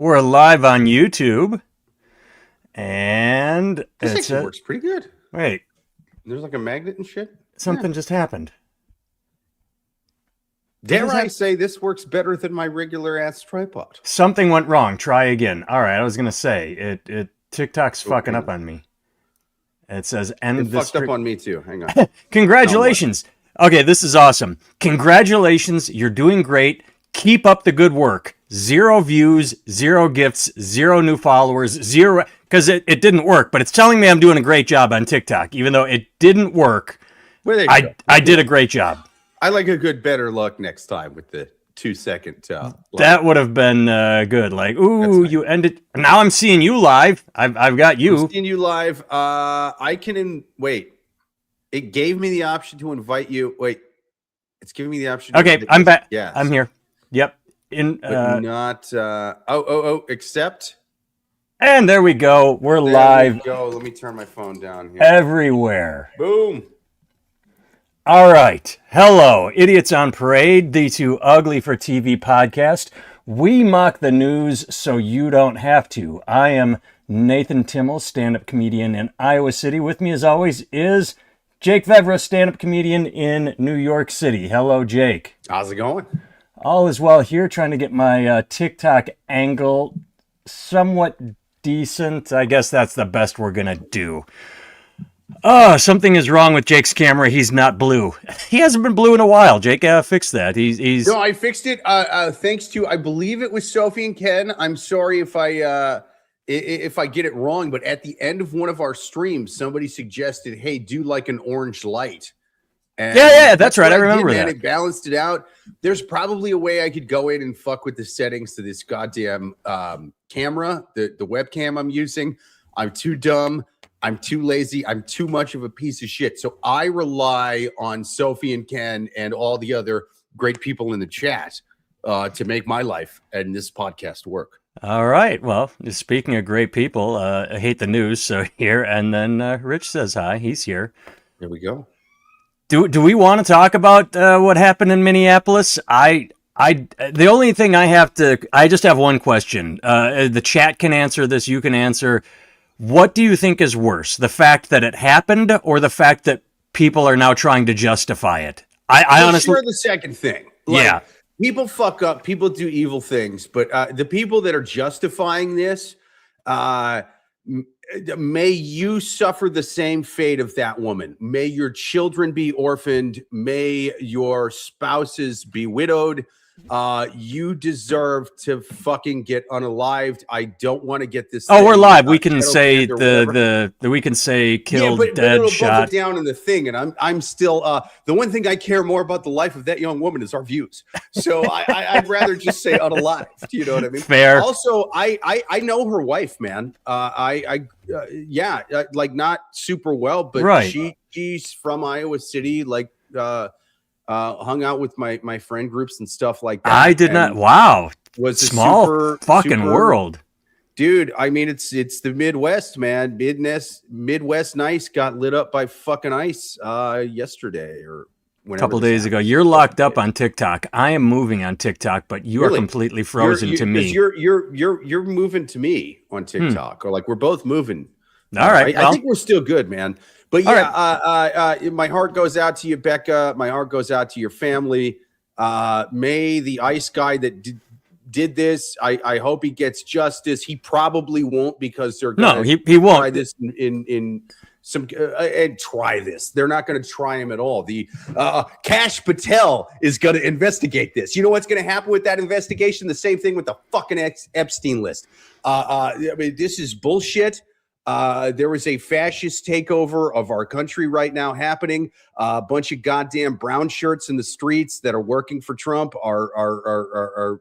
We're live on YouTube, and This actually works pretty good. Wait, There's like a magnet and shit. something just happened. Dare I say this works better than my regular ass tripod? Something went wrong. Try again. All right, I was gonna say it. TikTok's fucking up on me. It says end. It fucked up on me too. Hang on. Congratulations. Okay, this is awesome. Congratulations. You're doing great. Keep up the good work. 0 views, 0 gifts, 0 new followers, 0 because it didn't work, but it's telling me I'm doing a great job on TikTok, even though it didn't work. Well, I did a great job. I like a good better luck next time with the 2-second. That would have been good. Like, ooh, you ended. Now I'm seeing you live. I've got you. I'm seeing you live. I can wait. It gave me the option to invite you. Wait, it's giving me the option. Okay, I'm back. Yeah, I'm here. Yep. But not. Accept. And there we go. We're live. Go. Let me turn my phone down here. Everywhere. Boom. All right. Hello, Idiots on Parade, the Too Ugly for TV podcast. We mock the news so you don't have to. I am Nathan Timmel, stand-up comedian in Iowa City. With me, as always, is Jake Vevra, stand-up comedian in New York City. Hello, Jake. How's it going? All is well here, trying to get my TikTok angle somewhat decent. I guess that's the best we're going to do. Something is wrong with Jake's camera. He's not blue. He hasn't been blue in a while. Jake, fix that. He's No, I fixed it. Thanks to, I believe it was Sophie and Ken. I'm sorry if I get it wrong, but at the end of one of our streams, somebody suggested, "Hey, do like an orange light." And yeah, that's right. I remember that. And it balanced it out. There's probably a way I could go in and fuck with the settings to this goddamn camera, the webcam I'm using. I'm too dumb. I'm too lazy. I'm too much of a piece of shit. So I rely on Sophie and Ken and all the other great people in the chat to make my life and this podcast work. All right. Well, speaking of great people, I hate the news. So here, and then Rich says hi. He's here. Here we go. Do we want to talk about what happened in Minneapolis? The only thing I just have one question. The chat can answer this. You can answer. What do you think is worse, the fact that it happened or the fact that people are now trying to justify it? I honestly, sure, the second thing. Yeah. People fuck up. People do evil things. But the people that are justifying this, may you suffer the same fate of that woman. May your children be orphaned. May your spouses be widowed. You deserve to fucking get unalived. I don't want to get this. Oh, we're live. We can say we can say killed, but dead, it'll shot. bump it down in the thing, and I'm still. The one thing I care more about the life of that young woman is our views. So I'd rather just say unalived. You know what I mean? Fair. Also, I know her wife, man. Like not super well, but right. She's from Iowa City, like. Hung out with my friend groups and stuff like that. I did not. Wow. Was small super world. Dude, I mean, it's the Midwest, man. Midwest nice got lit up by fucking ice yesterday or whenever. A couple days ago. You're locked up on TikTok. I am moving on TikTok, but you are completely frozen to me. You're moving to me on TikTok, or like we're both moving. All right. I think we're still good, man. But yeah, my heart goes out to you, Becca. My heart goes out to your family. May the ice guy that did this, I hope he gets justice. He probably won't, because they're going he won't try this in some and try this. They're not going to try him at all. The Kash Patel is going to investigate this. You know what's going to happen with that investigation? The same thing with the fucking Epstein list. I mean, this is bullshit. There is a fascist takeover of our country right now happening. A bunch of goddamn brown shirts in the streets that are working for Trump are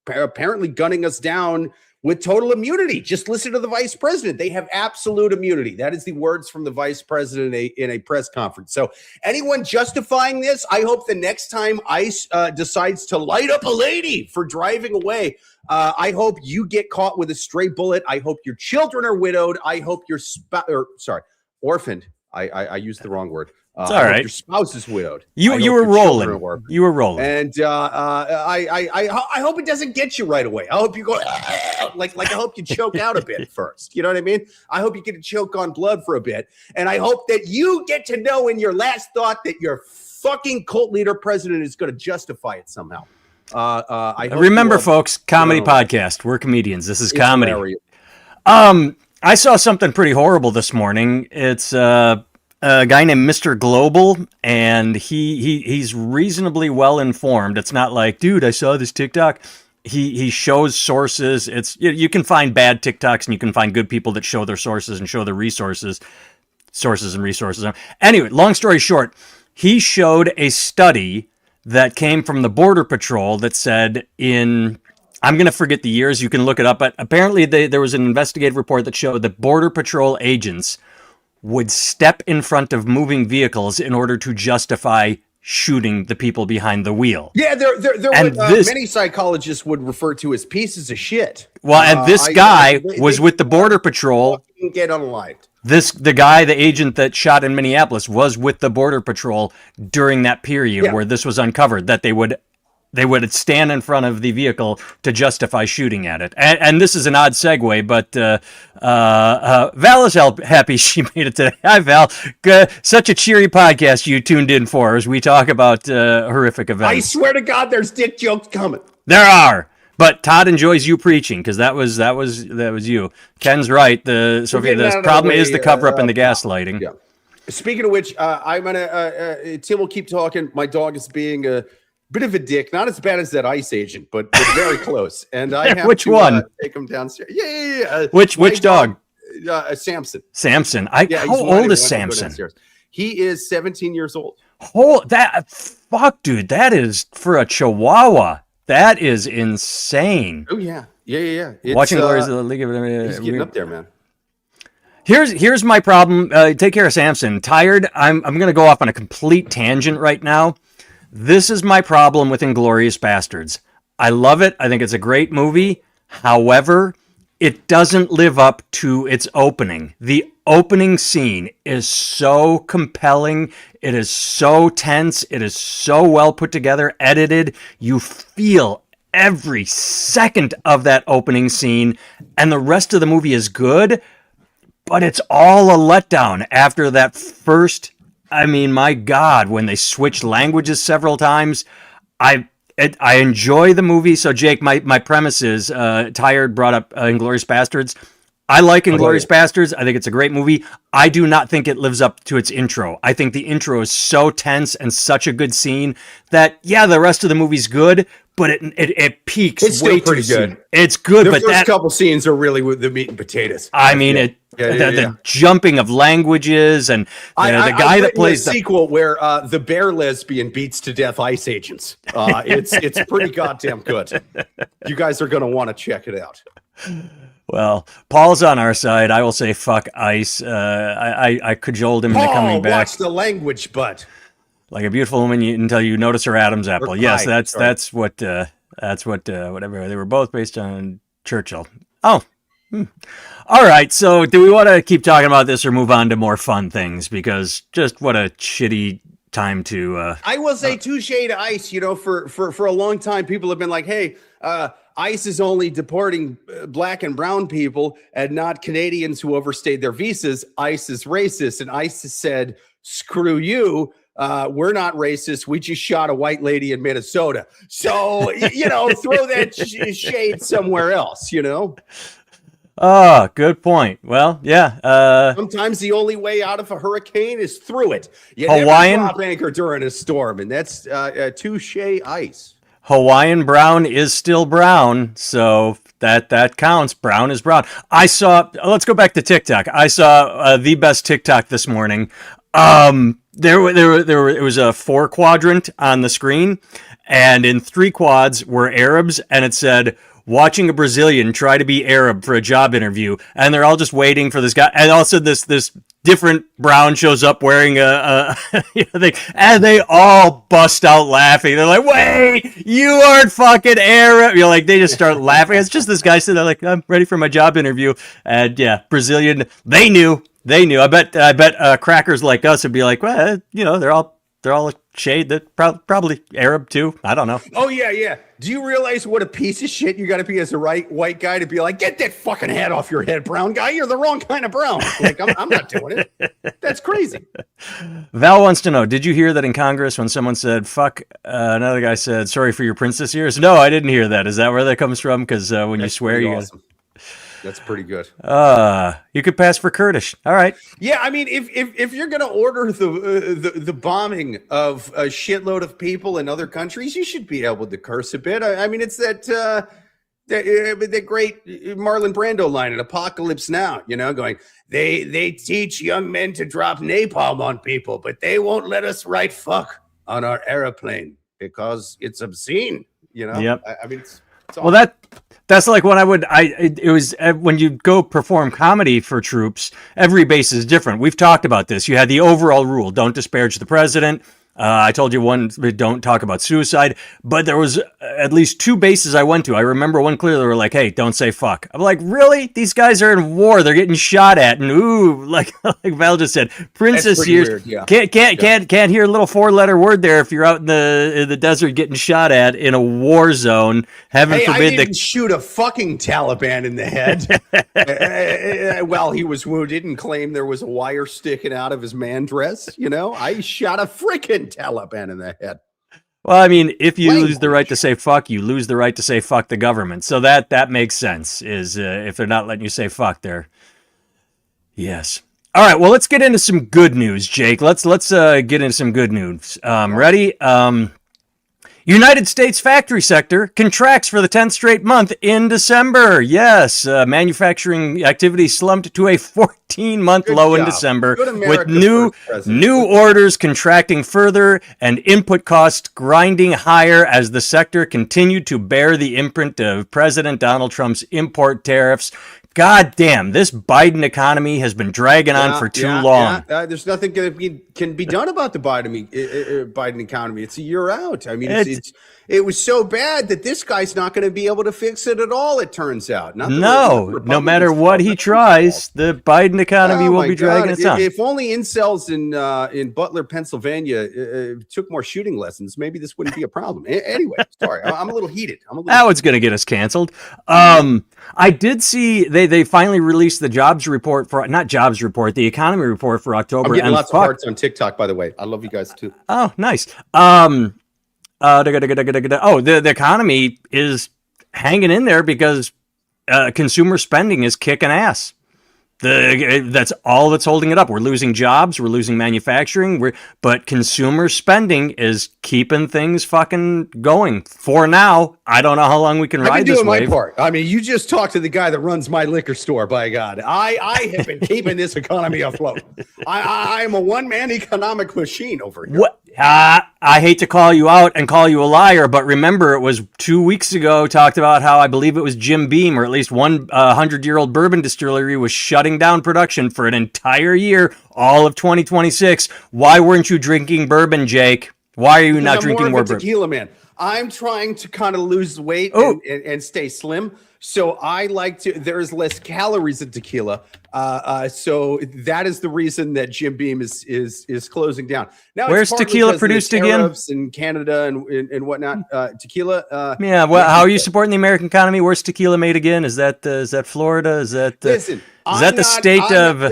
apparently gunning us down with total immunity. Just listen to the vice president. They have absolute immunity. That is the words from the vice president in a press conference. So anyone justifying this, I hope the next time ICE decides to light up a lady for driving away, I hope you get caught with a stray bullet. I hope your children are widowed. I hope you're orphaned. I used the wrong word. It's I all hope right. your spouse is widowed. I You hope were your children rolling. are orphaned. You were rolling. And I hope it doesn't get you right away. I hope you go like I hope you choke out a bit first. You know what I mean? I hope you get to choke on blood for a bit. And I hope that you get to know in your last thought that your fucking cult leader president is going to justify it somehow. I hope Remember, folks, comedy podcast. We're comedians. This is comedy. Hilarious. I saw something pretty horrible this morning. It's a guy named Mr. Global, and he's reasonably well informed. It's not like, dude, I saw this TikTok. He shows sources. It's you can find bad TikToks and you can find good people that show their sources and show their sources and resources. Anyway, long story short, he showed a study that came from the Border Patrol that said I'm going to forget the years. You can look it up. But apparently there was an investigative report that showed that Border Patrol agents would step in front of moving vehicles in order to justify shooting the people behind the wheel. Yeah, there many psychologists would refer to as pieces of shit. Well, and this guy was with the Border Patrol. Get unalived. The agent that shot in Minneapolis was with the Border Patrol during that period where this was uncovered, that they would stand in front of the vehicle to justify shooting at it. And this is an odd segue, but Val is happy she made it today. Hi, Val. Such a cheery podcast you tuned in for as we talk about horrific events. I swear to God, there's dick jokes coming. There are. But Todd enjoys you preaching because that was you. Ken's right. The problem is the cover up and the gaslighting. Yeah. Speaking of which, I'm gonna. Tim will keep talking. My dog is being a bit of a dick, not as bad as that ICE agent, but very close. And I have which to one? Take him downstairs. Yeah. Which dog? Samson. Samson. How old is Samson? He is 17 years old. Fuck, dude. That is for a Chihuahua. That is insane. Oh yeah. Watching Glorious of the League of He's getting up there, man. Here's my problem. Take care of Samson. Tired. I'm going to go off on a complete tangent right now. This is my problem with Inglourious Bastards. I love it. I think it's a great movie. However, it doesn't live up to its opening. The opening scene is so compelling. It is so tense. It is so well put together, edited. You feel every second of that opening scene, and the rest of the movie is good, but it's all a letdown after that first. I mean, my God, when they switch languages several times, I enjoy the movie. So, Jake, my premise is, Tired brought up Inglourious Bastards. I like Inglourious Bastards. I think it's a great movie. I do not think it lives up to its intro. I think the intro is so tense and such a good scene that, the rest of the movie's good, but it peaks. It's still pretty good. It's good, but the first couple scenes are really with the meat and potatoes. I mean, the jumping of languages and the guy that plays the sequel where the bear lesbian beats to death ICE agents. It's pretty goddamn good. You guys are going to want to check it out. Well, Paul's on our side. I will say fuck ICE. I cajoled him into coming back. Watch the language, bud. Like a beautiful woman until you notice her Adam's apple. Yes, that's what whatever. They were both based on Churchill. Oh. All right. So do we want to keep talking about this or move on to more fun things? Because just what a shitty time to I will say touche to ICE. For a long time people have been like, hey, ICE is only deporting black and brown people and not Canadians who overstayed their visas. ICE is racist. And ICE has said, screw you. We're not racist. We just shot a white lady in Minnesota. So, throw that shade somewhere else, Oh, good point. Well, yeah. Sometimes the only way out of a hurricane is through it. You Hawaiian never drop anchor during a storm, and that's touche ICE. Hawaiian brown is still brown, so that counts. Brown is brown. Let's go back to TikTok. I saw the best TikTok this morning. It was a 4-quadrant on the screen, and in 3 quads were Arabs, and it said, watching a Brazilian try to be Arab for a job interview, and they're all just waiting for this guy. And also this different brown shows up wearing a thing, and they all bust out laughing. They're like, "Wait, you aren't fucking Arab!" You're like, they just start laughing. It's just this guy sitting there like, "I'm ready for my job interview," and yeah, Brazilian. They knew. I bet crackers like us would be like, well, they're all shade. They're probably Arab too. I don't know. Oh yeah. Do you realize what a piece of shit you got to be as a white guy to be like, get that fucking hat off your head, brown guy? You're the wrong kind of brown. Like I'm not doing it. That's crazy. Val wants to know: did you hear that in Congress when someone said "fuck"? Another guy said, "Sorry for your princess ears." No, I didn't hear that. Is that where that comes from? Because when you swear, you awesome. That's pretty good. You could pass for Kurdish. All right. Yeah, I mean, if you're gonna order the bombing of a shitload of people in other countries, you should be able to curse a bit. I mean, it's that great Marlon Brando line in Apocalypse Now. Going, they teach young men to drop napalm on people, but they won't let us write "fuck" on our airplane because it's obscene. Yep. I mean, it's well, that's like when it was when you go perform comedy for troops, every base is different. We've talked about this. You had the overall rule: don't disparage the president. I told you one, don't talk about suicide, but there was at least two bases I went to. I remember one clearly. They were like, "Hey, don't say fuck." I'm like, really? These guys are in war. They're getting shot at, and like Val just said, princess ears. Yeah. Can't hear a little 4-letter word there if you're out in the desert getting shot at in a war zone. Heaven forbid I didn't shoot a fucking Taliban in the head while he was wounded and claimed there was a wire sticking out of his man dress. I shot a freaking Taliban in the head. Well, I mean, if you lose the right to say fuck, you lose the right to say fuck the government. So that makes sense. Is if they're not letting you say fuck, there. Yes. All right. Well, let's get into some good news, Jake. Let's get into some good news. Ready? United States factory sector contracts for the 10th straight month in December. Yes, manufacturing activity slumped to a 14-month low in December, with new orders contracting further and input costs grinding higher as the sector continued to bear the imprint of President Donald Trump's import tariffs. God damn, this Biden economy has been dragging on for too long. There's nothing can be done about the Biden economy. It's a year out. I mean, it was so bad that this guy's not going to be able to fix it at all, it turns out. No matter what he tries, the Biden economy will be dragging its on. If only incels in Butler, Pennsylvania took more shooting lessons, maybe this wouldn't be a problem. Anyway, sorry, I'm a little heated. That one's going to get us canceled. I did see they finally released the the economy report for October. I'm getting lots of hearts on TikTok, by the way. I love you guys too. Oh, nice. The economy is hanging in there because consumer spending is kicking ass. That's all that's holding it up. We're losing jobs, we're losing manufacturing, but consumer spending is keeping things fucking going for now. I don't know how long we can ride this wave. My part. I mean, you just talked to the guy that runs my liquor store. By God, I have been keeping this economy afloat. I am a one-man economic machine over here. What? I hate to call you out and call you a liar, but remember, it was 2 weeks ago, talked about how I believe it was Jim Beam, or at least one 100-year-old bourbon distillery, was shutting down production for an entire year, all of 2026. Why weren't you drinking bourbon, Jake? Why are you not drinking more bourbon? Tequila, man. I'm trying to kind of lose weight and stay slim. So I like to, there's less calories in tequila. So that is the reason that Jim Beam is closing down. Now, where's tequila produced again? In Canada and whatnot. Tequila. How are you supporting the American economy? Where's tequila made again? Is that Florida? Is that the state of?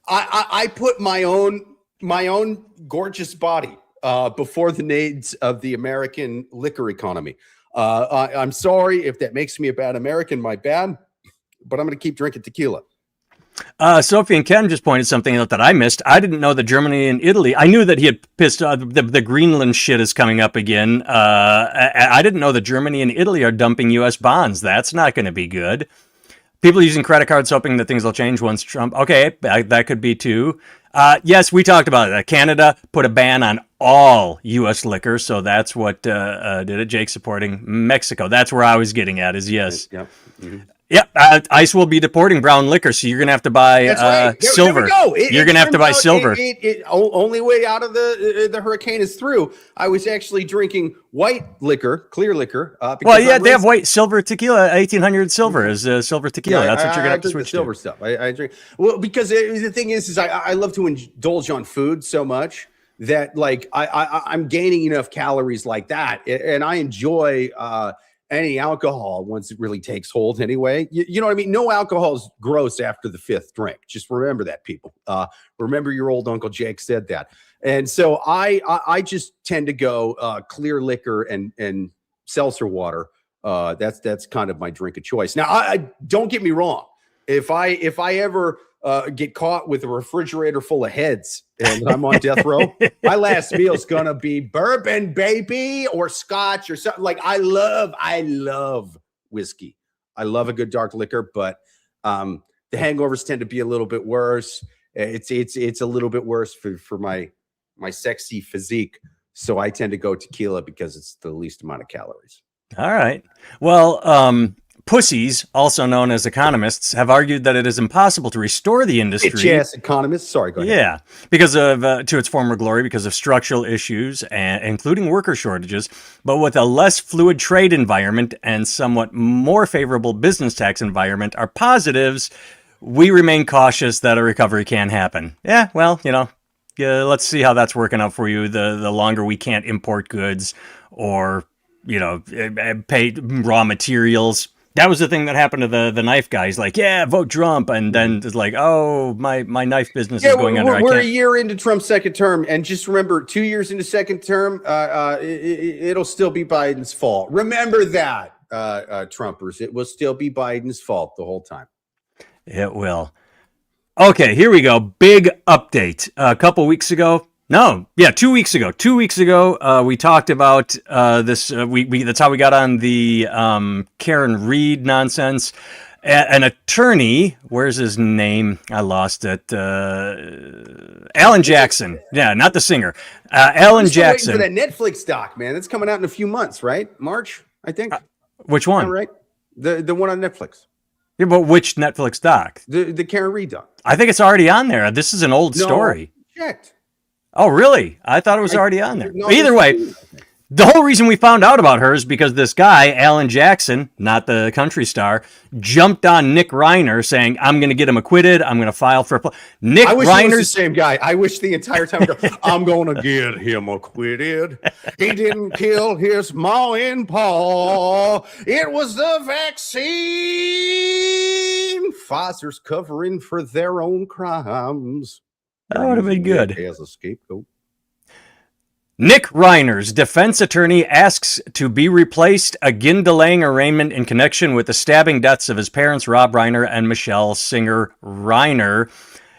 I put my own gorgeous body before the needs of the American liquor economy. I'm sorry if that makes me a bad American, my bad, but I'm going to keep drinking tequila. Sophie and Ken just pointed something out that I missed. I didn't know that Germany and Italy, I knew that he had pissed off, the Greenland shit is coming up again. I didn't know that Germany and Italy are dumping U.S. bonds. That's not going to be good. People using credit cards hoping that things will change once Trump. Okay, that could be too. Yes, we talked about it. Canada put a ban on all U.S. liquor. So that's what did it. Jake supporting Mexico. That's where I was getting at is yes. Yep. Mm-hmm. Yeah, ICE will be deporting brown liquor, so you're going to have to buy That's right. silver. There we go. You're going to have to buy silver. Only way out of the hurricane is through. I was actually drinking white liquor, clear liquor. Well, yeah, they have white silver tequila. 1800 silver is silver tequila. Yeah, that's what you're going to have to switch the silver to. stuff. I drink well because the thing is I love to indulge on food so much that like I'm gaining enough calories like that, and I enjoy any alcohol once it really takes hold anyway. You know what I mean? No alcohol is gross after the fifth drink. Just remember that, people. Remember your old Uncle Jake said that. And so I just tend to go clear liquor and seltzer water. That's kind of my drink of choice. Now, I don't get me wrong. If I ever get caught with a refrigerator full of heads and I'm on death row, my last meal is gonna be bourbon, baby, or scotch or something. Like I love whiskey. I love a good dark liquor, but the hangovers tend to be a little bit worse. It's a little bit worse for my sexy physique. So I tend to go tequila because it's the least amount of calories. All right. Well, pussies, also known as economists, have argued that it is impossible to restore the industry. Yes, economists. Sorry, go ahead. Yeah, because of to its former glory, because of structural issues, and including worker shortages. But with a less fluid trade environment and somewhat more favorable business tax environment, are positives. We remain cautious that a recovery can happen. Yeah, well, let's see how that's working out for you. The longer we can't import goods or pay raw materials. That was the thing that happened to the knife guys. Like, yeah, vote Trump, and then it's like, oh, my knife business is going under. We're a year into Trump's second term, and just remember, 2 years into second term, it'll still be Biden's fault. Remember that, Trumpers. It will still be Biden's fault the whole time. It will. Okay, here we go. Big update. A couple weeks ago. No, yeah, 2 weeks ago. 2 weeks ago, we talked about this. That's how we got on the Karen Reed nonsense. An attorney, where's his name? I lost it. Alan Jackson. Yeah, not the singer. Alan Jackson. For that Netflix doc, man. It's coming out in a few months, right? March, I think. Which one? Right. The one on Netflix. Yeah, but which Netflix doc? The Karen Reed doc. I think it's already on there. This is an old story. Checked. Oh, really? I thought it was already on there. No, either way, the whole reason we found out about her is because this guy, Alan Jackson, not the country star, jumped on Nick Reiner saying, I'm going to get him acquitted. I'm going to file for Nick Reiner's the same guy. I wish the entire time I'm going to get him acquitted. He didn't kill his ma and pa. It was the vaccine. Pfizer's covering for their own crimes. That would have been good. As a scapegoat. Nick Reiner's defense attorney asks to be replaced, again delaying arraignment in connection with the stabbing deaths of his parents, Rob Reiner and Michelle Singer Reiner.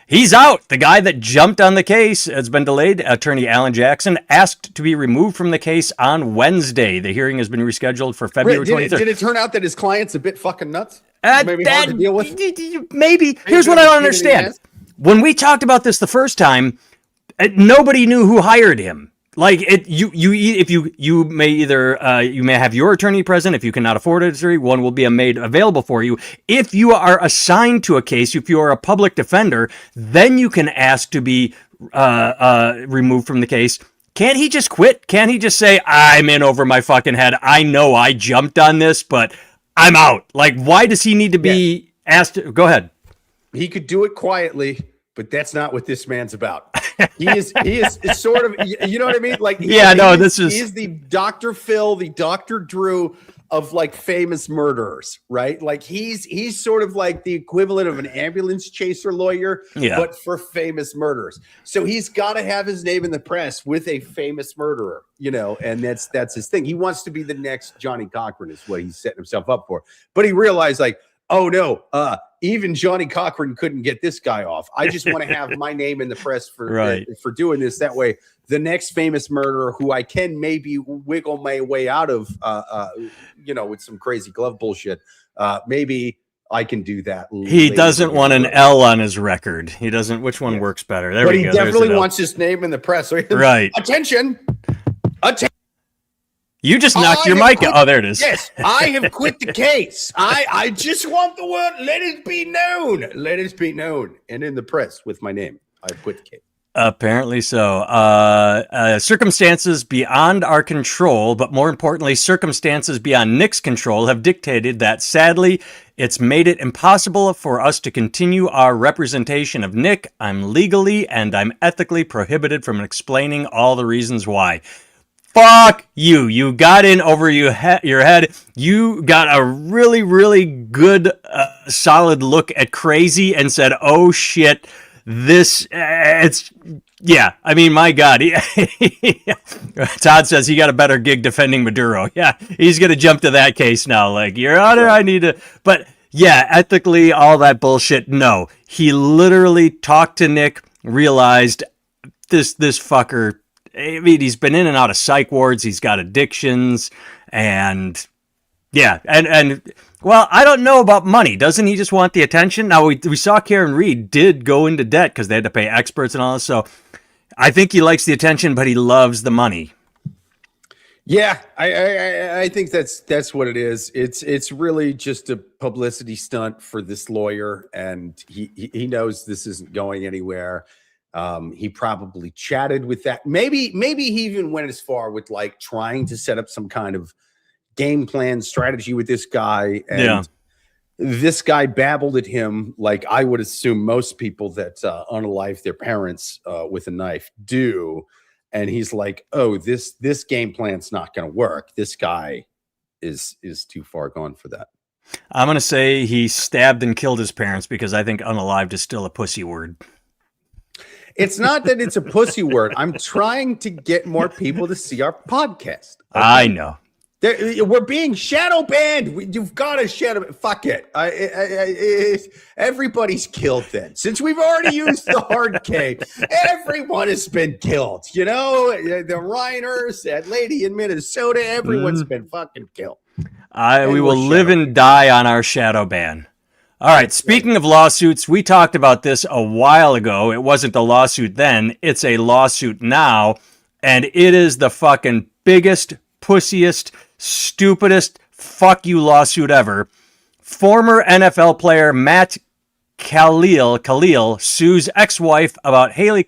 He's out. The guy that jumped on the case has been delayed. Attorney Alan Jackson asked to be removed from the case on Wednesday. The hearing has been rescheduled for February 23rd. Did it turn out that his client's a bit fucking nuts? Maybe hard to deal with? Maybe. Here's what I don't understand. When we talked about this the first time, nobody knew who hired him. Like you may have your attorney present. If you cannot afford an attorney, one will be made available for you. If you are assigned to a case, if you are a public defender, then you can ask to be removed from the case. Can't he just quit? Can't he just say, I'm in over my fucking head. I know I jumped on this, but I'm out. Like, why does he need to be asked to, go ahead. He could do it quietly, but that's not what this man's about. He is sort of, you know what I mean? Like, he is the Dr. Phil, the Dr. Drew of like famous murderers, right? Like he's sort of like the equivalent of an ambulance chaser lawyer, but for famous murderers. So he's got to have his name in the press with a famous murderer, and that's his thing. He wants to be the next Johnny Cochran is what he's setting himself up for. But he realized like, oh no, even Johnny Cochran couldn't get this guy off. I just want to have my name in the press for doing this. That way, the next famous murderer who I can maybe wiggle my way out of, with some crazy glove bullshit, maybe I can do that. He doesn't want an L on his record. He doesn't. Which one works better? There we go. But he definitely wants his name in the press. Right. Attention. You just knocked your mic out. Oh, there it is. Yes, I have quit the case. I just want the word. Let it be known. Let it be known. And in the press with my name, I've quit the case. Apparently so. Circumstances beyond our control, but more importantly, circumstances beyond Nick's control have dictated that, sadly, it's made it impossible for us to continue our representation of Nick. I'm legally and I'm ethically prohibited from explaining all the reasons why. Fuck you. You got in over your head. You got a really, really good, solid look at crazy and said, oh shit, yeah. I mean, my God. Todd says he got a better gig defending Maduro. Yeah, he's going to jump to that case now. Like, Your Honor, I need to, but yeah, ethically, all that bullshit. No, he literally talked to Nick, realized this fucker, I mean, he's been in and out of psych wards. He's got addictions, and yeah, and well, I don't know about money. Doesn't he just want the attention? Now we saw Karen Reed did go into debt because they had to pay experts and all this. So I think he likes the attention, but he loves the money. Yeah, I think that's what it is. It's really just a publicity stunt for this lawyer, and he knows this isn't going anywhere. He probably chatted with that. Maybe he even went as far with like trying to set up some kind of game plan strategy with this guy. And this guy babbled at him like I would assume most people that unalive their parents with a knife do. And he's like, oh, this game plan's not going to work. This guy is too far gone for that. I'm going to say he stabbed and killed his parents because I think unalived is still a pussy word. It's not that it's a pussy word. I'm trying to get more people to see our podcast. Okay? I know. We're being shadow banned. You've got to shadow. Fuck it. Everybody's killed then. Since we've already used the hard K, everyone has been killed. You know, the Reiners, that lady in Minnesota, everyone's been fucking killed. We will live and die on our shadow ban. All right, speaking of lawsuits, we talked about this a while ago. It wasn't a lawsuit then. It's a lawsuit now, and it is the fucking biggest, pussiest, stupidest fuck you lawsuit ever. Former NFL player Matt Khalil sues ex-wife Haley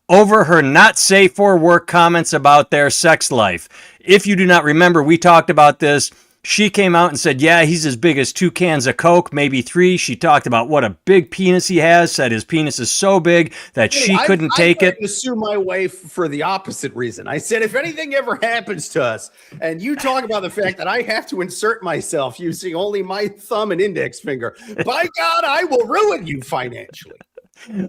over her not safe for work comments about their sex life. If you do not remember, we talked about this. She came out and said, yeah, he's as big as 2 cans of Coke, maybe 3. She talked about what a big penis he has, said his penis is so big that she couldn't take it. I sue my wife for the opposite reason. I said, if anything ever happens to us, and you talk about the fact that I have to insert myself using only my thumb and index finger, by God, I will ruin you financially.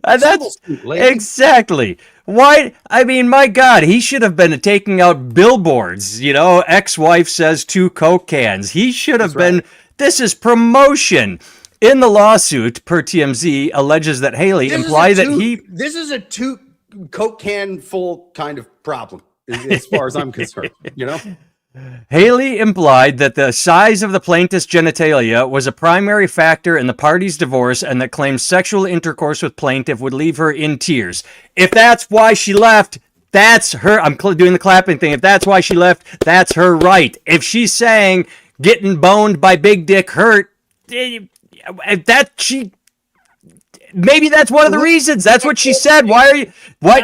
That's exactly. Why? I mean, my God, he should have been taking out billboards. You know, ex-wife says 2 Coke cans. He should have been. Right. This is promotion. In the lawsuit, per TMZ, alleges that Haley implied that he. This is a 2 Coke can full kind of problem, as far as I'm concerned. You know. Haley implied that the size of the plaintiff's genitalia was a primary factor in the party's divorce and that claimed sexual intercourse with plaintiff would leave her in tears. If that's why she left, that's her. I'm doing the clapping thing. If that's why she left, that's her right. If she's saying getting boned by big dick hurt, maybe that's one of the reasons. That's what she said. Why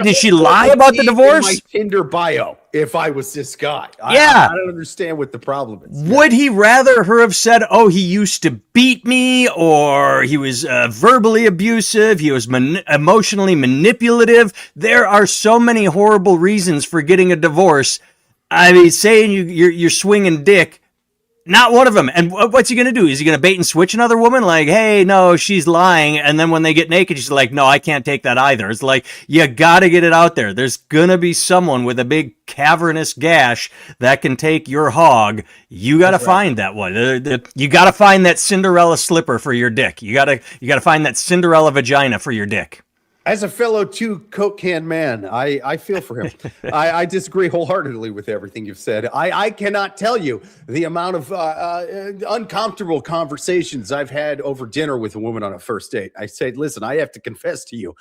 did she lie about the divorce? My Tinder bio. If I was this guy, I don't understand what the problem is. Would he rather her have said, "Oh, he used to beat me," or he was verbally abusive, he was emotionally manipulative? There are so many horrible reasons for getting a divorce. I mean, saying you're swinging dick. Not one of them. And what's he going to do? Is he going to bait and switch another woman? Like, hey, no, she's lying. And then when they get naked, she's like, no, I can't take that either. It's like, you got to get it out there. There's going to be someone with a big cavernous gash that can take your hog. You got to find that one. You got to find that Cinderella slipper for your dick. You got to find that Cinderella vagina for your dick. As a fellow two Coke can man, I feel for him. I disagree wholeheartedly with everything you've said. I cannot tell you the amount of uncomfortable conversations I've had over dinner with a woman on a first date. I say, listen, I have to confess to you,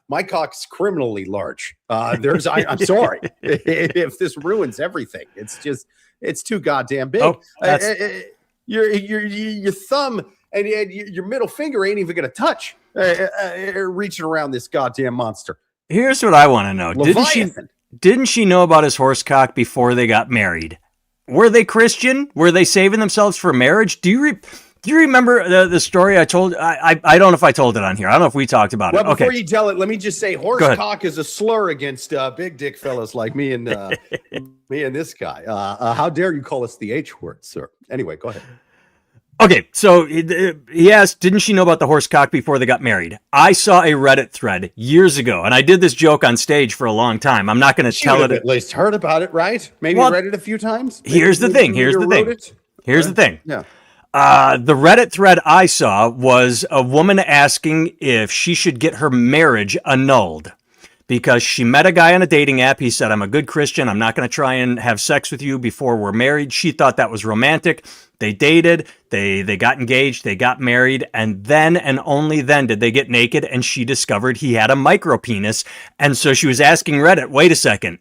my cock's criminally large. I'm sorry if this ruins everything. It's too goddamn big. Oh, your thumb and your middle finger ain't even going to touch reaching around this goddamn monster. Here's what I want to know. Didn't she know about his horse cock before they got married? Were they Christian? Were they saving themselves for marriage? Do you remember the story I told? I don't know if I told it on here. I don't know if we talked about it. Well, before you tell it, let me just say horse cock is a slur against big dick fellas like me and me and this guy. How dare you call us the H word, sir? Anyway, go ahead. Okay, so he asked, didn't she know about the horse cock before they got married? I saw a Reddit thread years ago, and I did this joke on stage for a long time. I'm not going to tell it. At least heard about it, right? Maybe read it a few times. Here's the thing. Here's the thing. Yeah. The Reddit thread I saw was a woman asking if she should get her marriage annulled because she met a guy on a dating app. He said, I'm a good Christian. I'm not going to try and have sex with you before we're married. She thought that was romantic. They dated, they got engaged, they got married, and then and only then did they get naked, and she discovered he had a micro penis. And so she was asking Reddit, wait a second,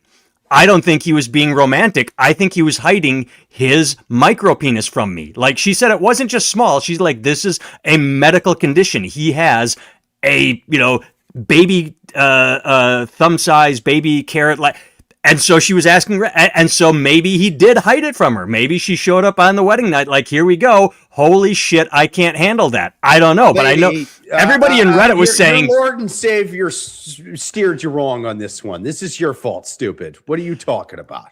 I don't think he was being romantic. I think he was hiding his micro penis from me. Like, she said it wasn't just small. She's like, this is a medical condition. He has a, baby thumb size, baby carrot like. And so she was asking, and so maybe he did hide it from her. Maybe she showed up on the wedding night like, here we go. Holy shit, I can't handle that. I don't know, but I know everybody in Reddit was saying... Your Lord and Savior steered you wrong on this one. This is your fault, stupid. What are you talking about?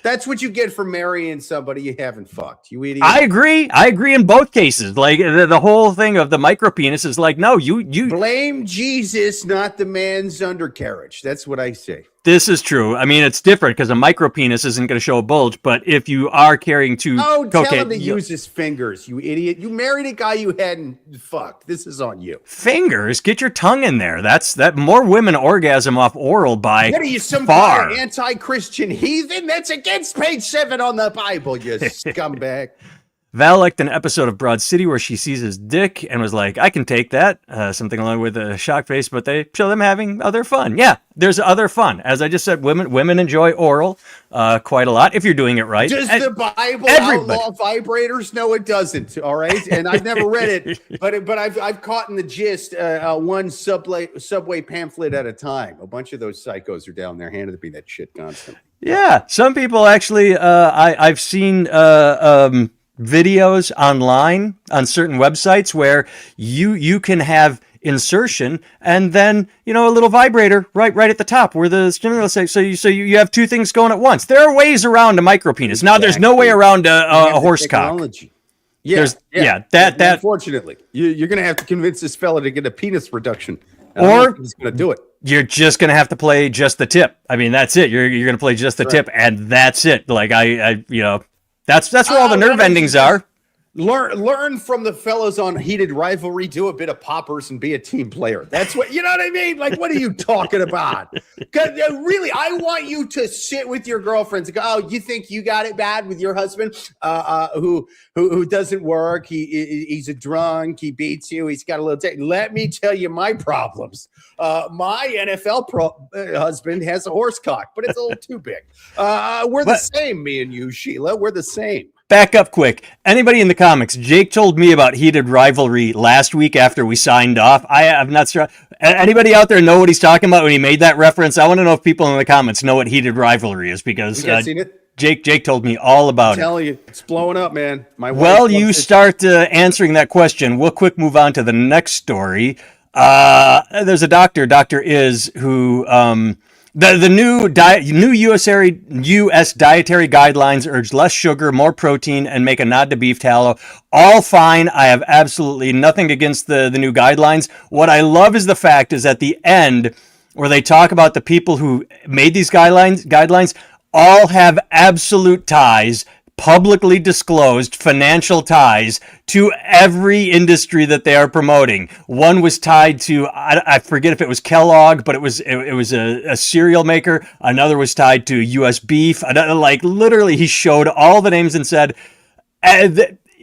That's what you get for marrying somebody you haven't fucked, you idiot. I agree in both cases. Like, the whole thing of the micro penis is like, no, you... Blame Jesus, not the man's undercarriage. That's what I say. This is true. I mean, it's different because a micro penis isn't going to show a bulge, but if you are carrying cocaine... tell him to use his fingers, you idiot. You married a guy you hadn't fucked. This is on you. Fingers? Get your tongue in there. That more women orgasm off oral by What are you, some far. kind of anti-Christian heathen? That's against page 7 on the Bible, you scumbag. Val liked an episode of Broad City where she sees his dick and was like, I can take that. Something along with a shock face, but they show them having other fun. Yeah, there's other fun. As I just said, women enjoy oral quite a lot if you're doing it right. Does the Bible outlaw vibrators? No, it doesn't. All right. And I've never read it, but I've caught in the gist one subway pamphlet at a time. A bunch of those psychos are down there handing me that shit constantly. Yeah. Some people actually, I've seen videos online on certain websites where you can have insertion and then a little vibrator right at the top where the stimulus is. So you have two things going at once. There are ways around a micro penis. Now there's no way around a horse cock. Yeah, that unfortunately you're gonna have to convince this fella to get a penis reduction, or he's gonna do it. You're just gonna have to play just the tip. I mean, that's it. You're gonna play just the tip, and that's it. Like That's where all the nerve endings are. Learn from the fellows on Heated Rivalry. Do a bit of poppers and be a team player. That's what, you know what I mean? Like, what are you talking about? Really, I want you to sit with your girlfriends and go, oh, you think you got it bad with your husband who doesn't work? He's a drunk. He beats you. He's got a little... Let me tell you my problems. My NFL husband has a horse cock, but it's a little too big. We're the same, me and you, Sheila. We're the same. Back up quick. Anybody in the comics? Jake told me about Heated Rivalry last week after we signed off. I'm not sure. Anybody out there know what he's talking about when he made that reference? I want to know if people in the comments know what Heated Rivalry is because seen it? Jake told me all about it. I'm telling you, it's blowing up, man. Well, you start answering that question. We'll quick move on to the next story. There's a doctor, Dr. Is, who... The new U.S. dietary guidelines urge less sugar, more protein, and make a nod to beef tallow. All fine. I have absolutely nothing against the new guidelines. What I love is the fact is at the end where they talk about the people who made these guidelines all have absolute ties, publicly disclosed financial ties to every industry that they are promoting. One was tied to, I forget if it was Kellogg, but it was a cereal maker. Another was tied to U.S. beef. Another, like, literally, he showed all the names and said,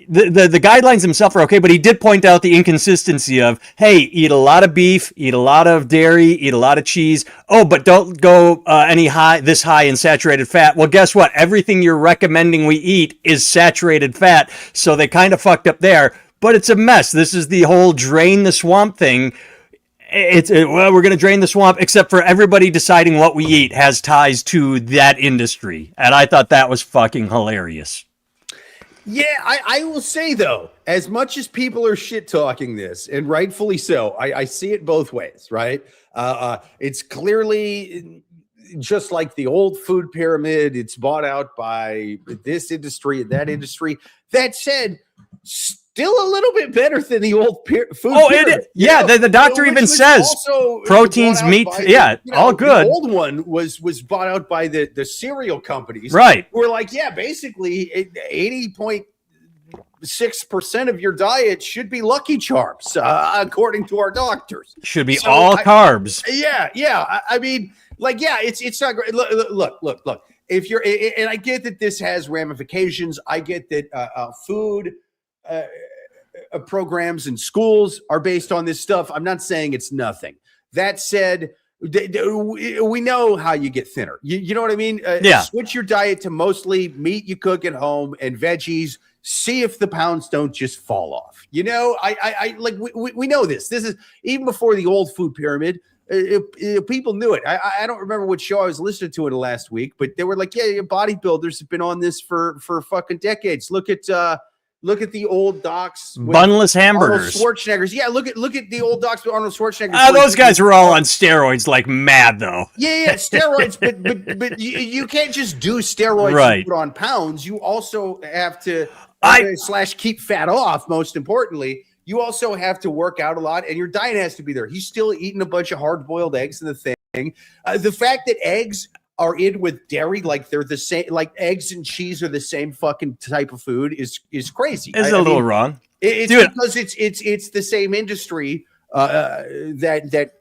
the guidelines themselves are okay, but he did point out the inconsistency of, hey, eat a lot of beef, eat a lot of dairy, eat a lot of cheese. Oh, but don't go this high in saturated fat. Well, guess what? Everything you're recommending we eat is saturated fat. So they kind of fucked up there, but it's a mess. This is the whole drain the swamp thing. Well, we're going to drain the swamp, except for everybody deciding what we eat has ties to that industry. And I thought that was fucking hilarious. Yeah, I will say, though, as much as people are shit talking this, and rightfully so, I see it both ways, right? It's clearly just like the old food pyramid. It's bought out by this industry and that industry. That said, still a little bit better than the old food pyramid. The doctor even says proteins, meat, all good. The old one was bought out by the cereal companies. Right. We're like, basically 80.6% of your diet should be Lucky Charms, according to our doctors. Should be carbs. Yeah. I mean, like, it's not great. Look. If you're, and I get that this has ramifications. I get that food programs in schools are based on this stuff. I'm not saying it's nothing. That said, we know how you get thinner. You know what I mean? Switch your diet to mostly meat you cook at home and veggies. See if the pounds don't just fall off. You know, we know this. This is even before the old food pyramid. People knew it. I don't remember what show I was listening to in the last week, but they were like, bodybuilders have been on this for fucking decades. Look at the old docs, bunless hamburgers, Arnold Schwarzeneggers. Yeah, look at the old docs with Arnold Schwarzenegger. Those guys were all on steroids, like mad though. Yeah, steroids. but you can't just do steroids right. and put on pounds. You also have to keep fat off. Most importantly, you also have to work out a lot, and your diet has to be there. He's still eating a bunch of hard-boiled eggs in the thing. The fact that eggs are in with dairy, like they're the same, like eggs and cheese are the same fucking type of food is crazy. It's a little wrong. It's because it's the same industry that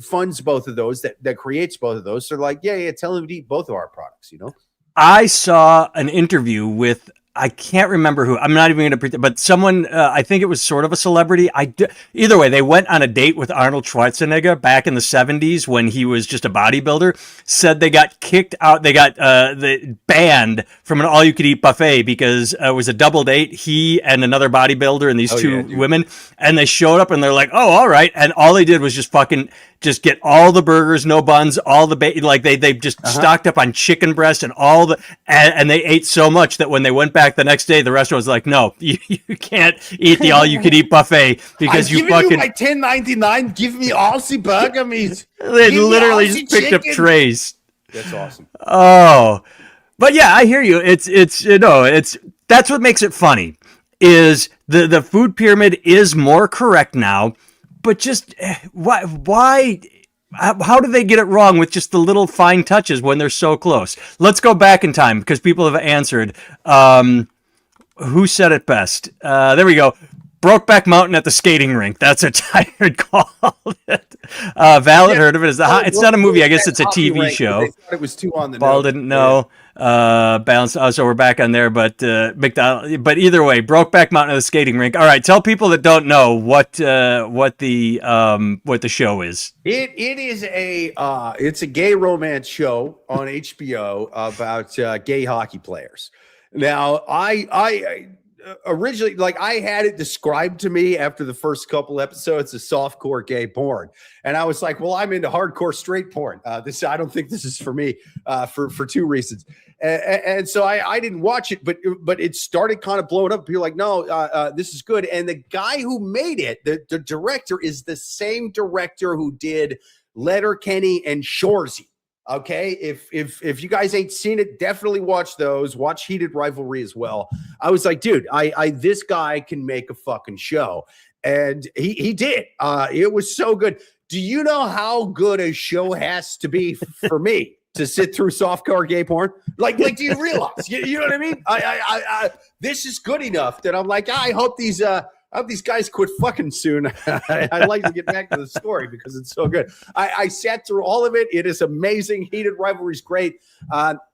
funds both of those, that creates both of those. So like, tell them to eat both of our products, you know? I saw an interview with, I can't remember who. I'm not even going to pretend, but someone, I think it was sort of a celebrity. Either way, they went on a date with Arnold Schwarzenegger back in the 70s when he was just a bodybuilder. Said they got kicked out. They got banned from an all-you-could-eat buffet because it was a double date. He and another bodybuilder and these two women. And they showed up and they're like, oh, all right. And all they did was just get all the burgers, no buns, all the they just stocked up on chicken breast and all and they ate so much that when they went back the next day, the restaurant was like, no, you can't eat the all-you-can-eat buffet because you fucking. My $10.99. Give me Aussie burger meat. They literally just picked up trays. That's awesome. Oh, but yeah, I hear you. It's that's what makes it funny. Is the food pyramid is more correct now, but just why? How do they get it wrong with just the little fine touches when they're so close? Let's go back in time because people have answered. Who said it best? There we go. Brokeback Mountain at the skating rink. That's what Tired called it. Val had heard of it. It's not a movie. I guess it's a TV show. They thought it was too on the Ball nose. didn't know. Balance. So we're back on there. But McDonald. But either way, Brokeback Mountain at the skating rink. All right. Tell people that don't know what the show is. It is it's a gay romance show on HBO about gay hockey players. Now, I originally, I had it described to me after the first couple episodes of softcore gay porn, and I was like, well, I'm into hardcore straight porn. I don't think this is for me for two reasons. And so I didn't watch it, but it started kind of blowing up. People were like, no, this is good. And the guy who made it, the director, is the same director who did Letterkenny and Shoresy. Okay, if you guys ain't seen it, definitely watch those. Watch Heated Rivalry as well. I was like, dude, this guy can make a fucking show, and he did. It was so good. Do you know how good a show has to be for me to sit through softcore gay porn? Like, do you realize? You know what I mean? This is good enough that I'm like, I hope these guys quit fucking soon. I'd like to get back to the story because it's so good. I sat through all of it. It is amazing. Heated Rivalry is great.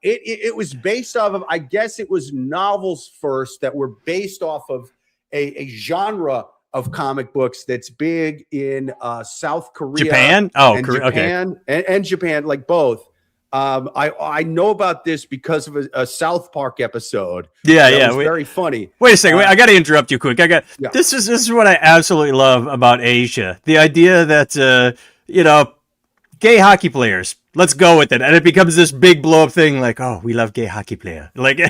It was based off of, I guess it was novels first that were based off of a genre of comic books that's big in South Korea, Japan, Japan, and Japan, like both. I know about this because of a South Park episode. Yeah, was very funny. Wait a second, I got to interrupt you quick. This is what I absolutely love about Asia: the idea that gay hockey players. Let's go with it, and it becomes this big blow up thing. Like, oh, we love gay hockey player. Like, no.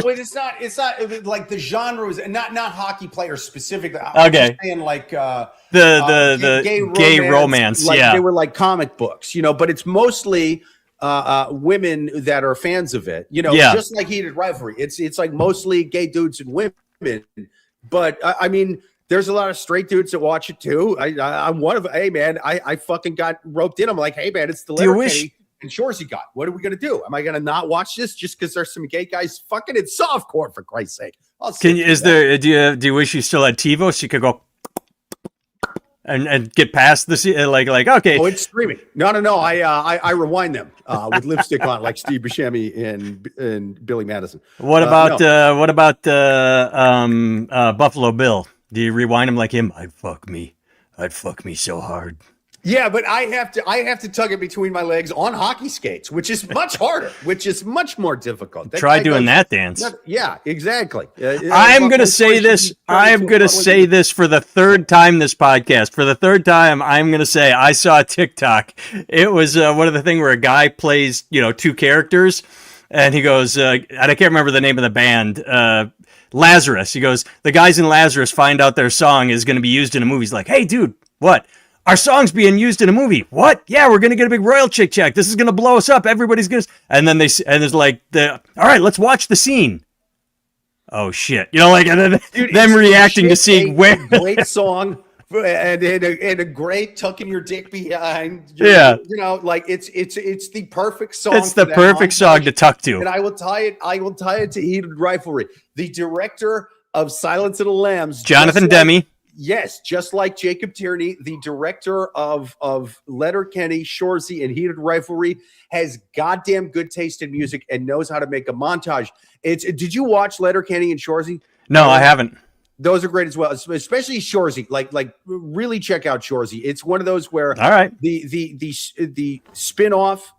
Wait, it's not like the genre is not hockey players specifically. Okay, I'm saying like the gay romance. Like yeah, they were like comic books, but it's mostly women that are fans of it. Just like Heated Rivalry. It's like mostly gay dudes and women, but I mean. There's a lot of straight dudes that watch it too. I'm one of. Hey man, I fucking got roped in. I'm like, hey man, it's the Letterkenny and Shorzy got. What are we gonna do? Am I gonna not watch this just because there's some gay guys fucking in softcore for Christ's sake? Do you wish you still had TiVo so you could go and get past the like okay? Oh, it's streaming. No. I rewind them with lipstick on, like Steve Buscemi and Billy Madison. What about Buffalo Bill? Do you rewind him like him? I'd fuck me so hard. Yeah, but I have to tug it between my legs on hockey skates, which is much harder, which is much more difficult. Try doing that dance. Yeah, exactly. I'm going to say this. I'm going to say this for the third time this podcast. For the third time, I'm going to say I saw a TikTok. It was one of the thing where a guy plays, two characters, and he goes, and I can't remember the name of the band. Lazarus. He goes, the guys in Lazarus find out their song is going to be used in a movie. He's like, hey, dude, what? Our song's being used in a movie. What? Yeah, we're going to get a big royalty check. This is going to blow us up. Everybody's going to... And then there's like, all right, let's watch the scene. Oh, shit. And then Dude, them reacting to see where... Great song. And a great tucking your dick behind. Like it's the perfect song. It's the perfect song to tuck to. And I will tie it to Heated Rivalry. The director of Silence of the Lambs, Jonathan Demme. Yes, just like Jacob Tierney, the director of Letterkenny, Shorzy, and Heated Rivalry, has goddamn good taste in music and knows how to make a montage. Did you watch Letterkenny and Shorzy? No, I haven't. Those are great as well, especially Shorzy. Like really check out Shorzy. It's one of those where all right, the spin-off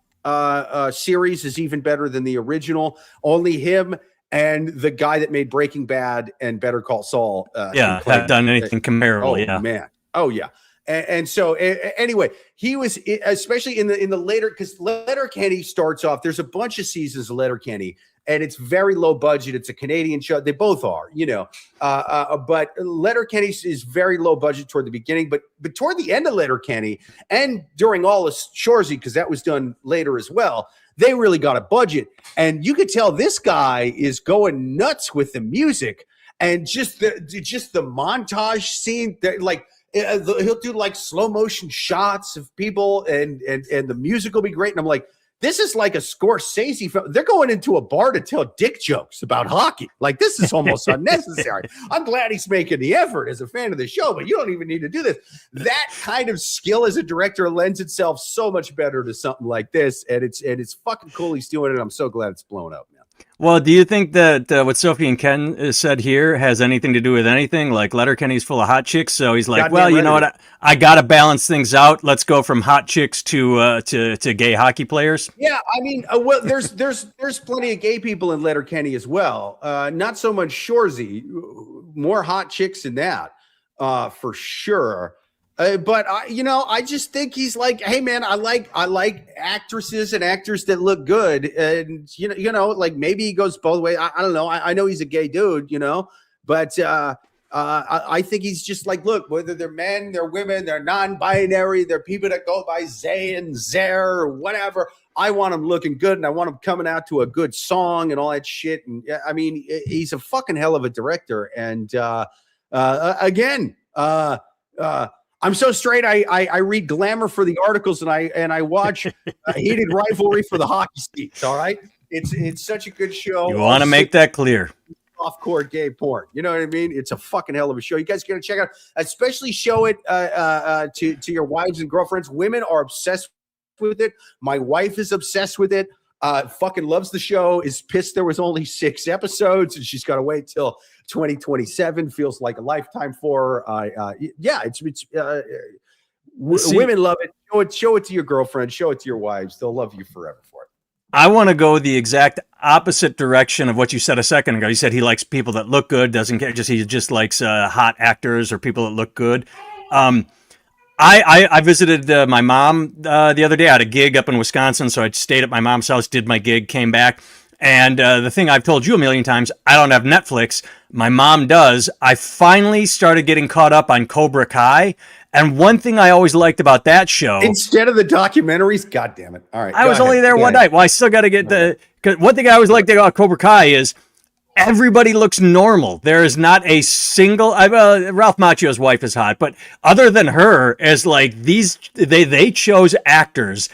series is even better than the original. Only him and the guy that made Breaking Bad and Better Call Saul have done anything comparable. Man. Oh yeah. And so anyway, he was especially in the later, because Letterkenny starts off. There's a bunch of seasons of Letterkenny, and it's very low budget. It's a Canadian show. They both are, but Letterkenny is very low budget toward the beginning, but toward the end of Letterkenny and during all of Shorzy, because that was done later as well, they really got a budget, and you could tell this guy is going nuts with the music and just the montage scene that like. He'll do like slow motion shots of people and the music will be great. And I'm like, this is like a Scorsese film. They're going into a bar to tell dick jokes about hockey. Like, this is almost unnecessary. I'm glad he's making the effort as a fan of the show, but you don't even need to do this. That kind of skill as a director lends itself so much better to something like this. And it's fucking cool he's doing it. I'm so glad it's blown up, man. Well, do you think that what Sophie and Ken said here has anything to do with anything? Like Letterkenny's full of hot chicks, so he's like, well, you know what? I got to balance things out. Let's go from hot chicks to gay hockey players. Yeah, I mean, well, there's plenty of gay people in Letterkenny as well. Not so much Shorzy, more hot chicks than that, for sure. But I just think he's like, hey man, I like actresses and actors that look good, and like maybe he goes both ways. I don't know. I know he's a gay dude, but I think he's just like, look, whether they're men, they're women, they're non-binary, they're people that go by Zay and Zer or whatever. I want them looking good, and I want them coming out to a good song and all that shit. And I mean, he's a fucking hell of a director. And again, I'm so straight. I read Glamour for the articles, and I watch Heated Rivalry for the hockey scenes. All right, it's such a good show. You want to make that clear. Off-court gay porn. You know what I mean? It's a fucking hell of a show. You guys got to check out. Especially show it to your wives and girlfriends. Women are obsessed with it. My wife is obsessed with it. Fucking loves the show. Is pissed there was only 6 episodes, and she's got to wait till 2027. Feels like a lifetime for her. Women love it. Show it to your girlfriend. Show it to your wives. They'll love you forever for it. I want to go the exact opposite direction of what you said a second ago. You said he likes people that look good, doesn't care. He just likes hot actors or people that look good. I visited my mom the other day. I had a gig up in Wisconsin, so I stayed at my mom's house, did my gig, came back. And the thing I've told you a million times, I don't have Netflix. My mom does. I finally started getting caught up on Cobra Kai. And one thing I always liked about that show, instead of the documentaries, God damn it! All right, I was only there one night. Well, I still got to get because one thing I always liked about Cobra Kai is everybody looks normal. There is not a single. Ralph Macchio's wife is hot, but other than her, as like these, they chose actors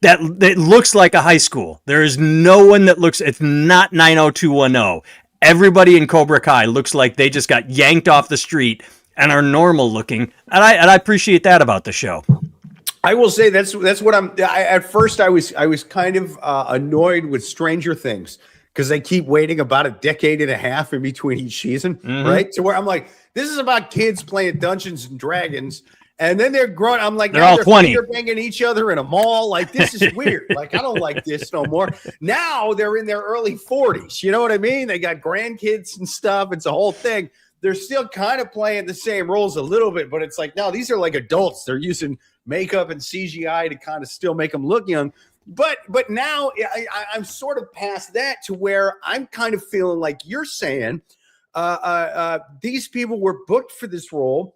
that looks like a high school. There is no one that looks. It's not 90210. Everybody in Cobra Kai looks like they just got yanked off the street and are normal looking, and I appreciate that about the show. I will say that's what at first I was kind of annoyed with Stranger Things because they keep waiting about a decade and a half in between each season, right? So where I'm like, this is about kids playing Dungeons and Dragons, and then they're growing. I'm like, they're all 20. They're banging each other in a mall. Like, this is weird. Like, I don't like this no more. Now they're in their early 40s. You know what I mean? They got grandkids and stuff. It's a whole thing. They're still kind of playing the same roles a little bit, but it's like, no, these are like adults. They're using makeup and CGI to kind of still make them look young. But now I'm sort of past that to where I'm kind of feeling like you're saying these people were booked for this role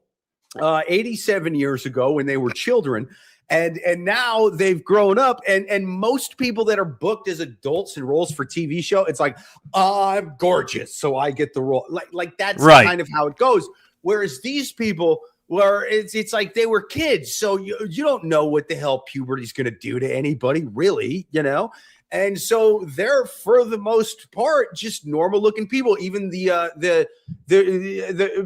87 years ago when they were children. And now they've grown up, and most people that are booked as adults in roles for TV show, it's like, I'm gorgeous, so I get the role. Like that's right. Kind of how it goes. Whereas these people, where it's like they were kids, so you don't know what the hell puberty is going to do to anybody, really, you know. And so they're, for the most part, just normal looking people. Even the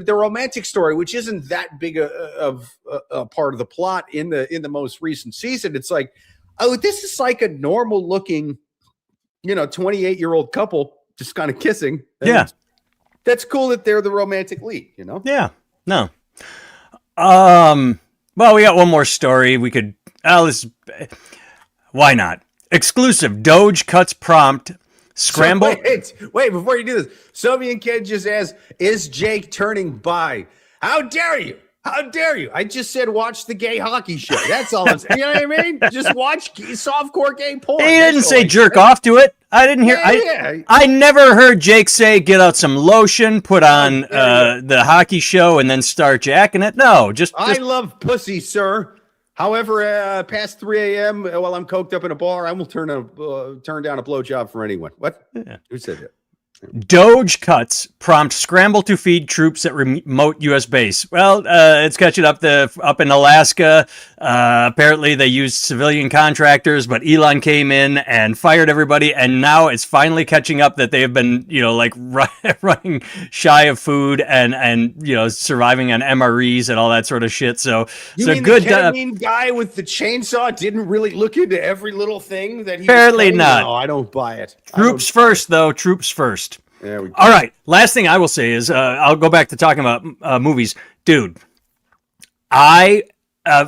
romantic story, which isn't that big of a part of the plot in the most recent season, it's like, oh, this is like a normal looking, 28-year-old couple just kind of kissing. Yeah, that's cool that they're the romantic lead, Yeah, no. Well, we got one more story. We could. Why not? Exclusive. Doge cuts prompt. Scramble. So wait, before you do this, Soviet Kid just asked, is Jake turning bi? How dare you? How dare you? I just said watch the gay hockey show. That's all I'm saying. You know what I mean? Just watch softcore gay porn. He didn't say jerk off to it. I didn't hear. I never heard Jake say get out some lotion, put on the hockey show, and then start jacking it. No, just I love pussy, sir. However, past 3 a.m. while I'm coked up in a bar, I will turn down a blowjob for anyone. What? Yeah. Who said that? Doge cuts prompt scramble to feed troops at remote U.S. base. Well, it's catching up in Alaska. Apparently, they used civilian contractors, but Elon came in and fired everybody, and now it's finally catching up that they have been, running shy of food and surviving on MREs and all that sort of shit. So, you mean good. The ketamine guy with the chainsaw didn't really look into every little thing that he. Apparently not. No, I don't buy it. Troops first, though. Troops first. There we go. All right. Last thing I will say is I'll go back to talking about movies. Dude, I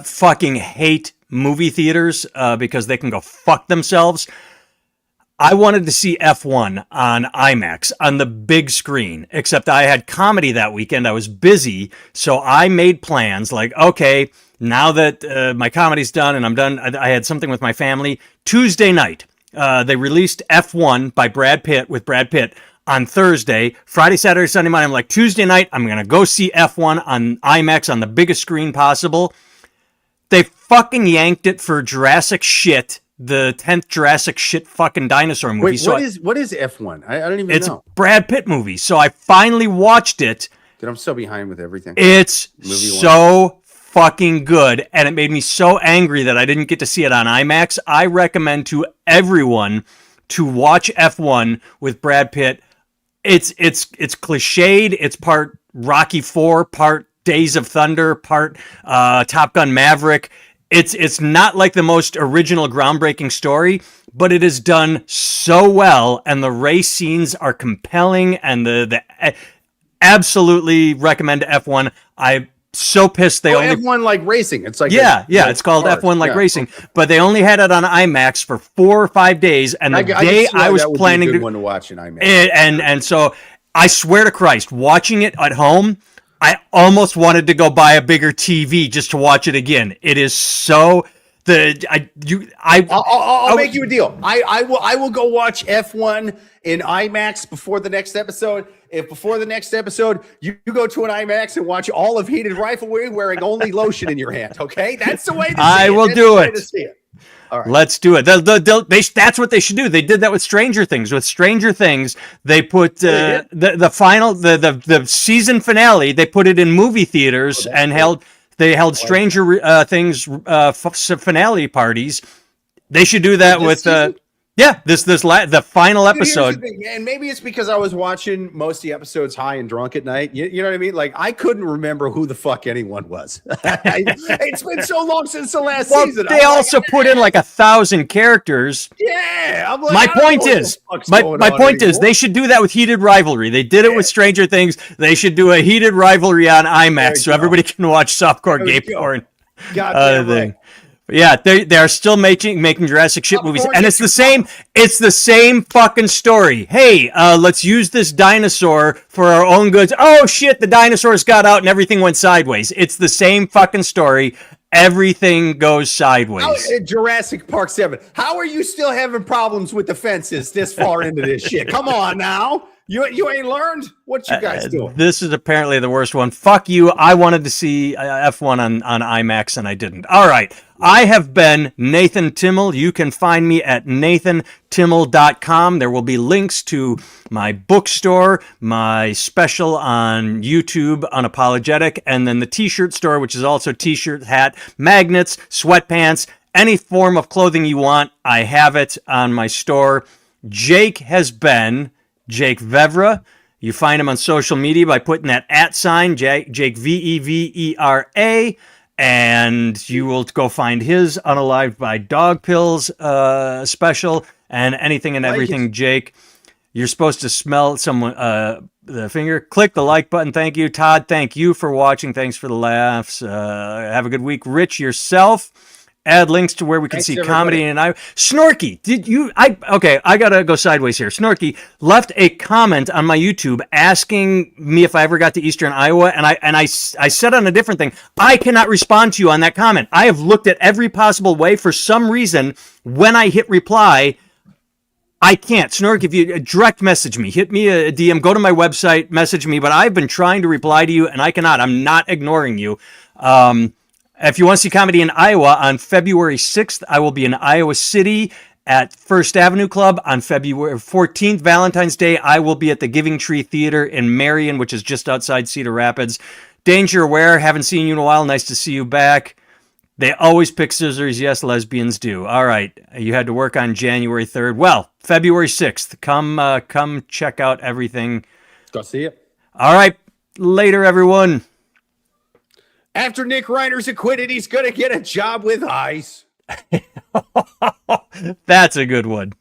fucking hate movie theaters because they can go fuck themselves. I wanted to see F1 on IMAX on the big screen, except I had comedy that weekend. I was busy, so I made plans like, okay, now that my comedy's done and I'm done, I had something with my family. Tuesday night, they released F1 by Brad Pitt with Brad Pitt. On Thursday, Friday, Saturday, Sunday, Monday. I'm like, Tuesday night, I'm going to go see F1 on IMAX on the biggest screen possible. They fucking yanked it for Jurassic shit, the 10th Jurassic shit fucking dinosaur movie. Wait, what is F1? I don't even know. It's a Brad Pitt movie. So I finally watched it. Dude, I'm so behind with everything. It's so fucking good, and it made me so angry that I didn't get to see it on IMAX. I recommend to everyone to watch F1 with Brad Pitt. It's cliched. It's part Rocky IV, part Days of Thunder, part Top Gun Maverick. It's not like the most original, groundbreaking story, but it is done so well, and the race scenes are compelling, and the absolutely recommend F1. I'm so pissed they only F1 like racing. It's like it's called cars. F1 like racing, but they only had it on IMAX for 4 or 5 days, and the day I was planning to watch in IMAX, and so I swear to Christ, watching it at home, I almost wanted to go buy a bigger TV just to watch it again. It is so I'll make you a deal. I will go watch F1 in IMAX before the next episode. If before the next episode you go to an IMAX and watch all of Heated Riflery wearing only lotion in your hand, okay? That's the way to see I will do it. All right. Let's do it. That's what they should do. They did that with Stranger Things. With Stranger Things, they put the final the season finale. They put it in movie theaters and held Stranger Things finale parties. They should do that with the final episode. And maybe it's because I was watching most of the episodes high and drunk at night. You know what I mean? Like, I couldn't remember who the fuck anyone was. It's been so long since the last season. They also put in like 1,000 characters. Yeah. I'm like, my point is they should do that with Heated Rivalry. They did it with Stranger Things. They should do a Heated Rivalry on IMAX so everybody can watch softcore gay porn. Goddamn right. Yeah, they are still making Jurassic shit movies, and it's the same fucking story. Hey, let's use this dinosaur for our own goods. Oh shit, the dinosaurs got out and everything went sideways. It's the same fucking story. Everything goes sideways. Jurassic Park 7. How are you still having problems with the fences this far into this shit? Come on now. You ain't learned? What you guys doing? This is apparently the worst one. Fuck you. I wanted to see F1 on IMAX, and I didn't. All right. I have been Nathan Timmel. You can find me at nathantimmel.com. There will be links to my bookstore, my special on YouTube, Unapologetic, and then the t-shirt store, which is also t-shirt, hat, magnets, sweatpants, any form of clothing you want. I have it on my store. Jake has been Jake Vevera. You find him on social media by putting that @ Jake Vevera, and you will go find his Unalived by Dog Pills special and anything and everything. Jake, you're supposed to smell someone the finger. Click the like button. Thank you, Todd. Thank you for watching. Thanks for the laughs. Have a good week, Rich. Yourself. Add links to where we can see comedy and Snorky, I gotta go sideways here. Snorky left a comment on my YouTube asking me if I ever got to Eastern Iowa, and I said on a different thing, I cannot respond to you on that comment. I have looked at every possible way. For some reason, when I hit reply, I can't. Snork, if you direct message me, hit me a DM, go to my website, message me, but I've been trying to reply to you, and I cannot. I'm not ignoring you. If you want to see comedy in Iowa, on February 6th, I will be in Iowa City at First Avenue Club. On February 14th, Valentine's Day, I will be at the Giving Tree Theater in Marion, which is just outside Cedar Rapids. Danger Aware, haven't seen you in a while. Nice to see you back. They always pick scissors. Yes, lesbians do. All right. You had to work on January 3rd. Well, February 6th. Come check out everything. Go see it. All right. Later, everyone. After Nick Reiner's acquitted, he's going to get a job with ICE. That's a good one.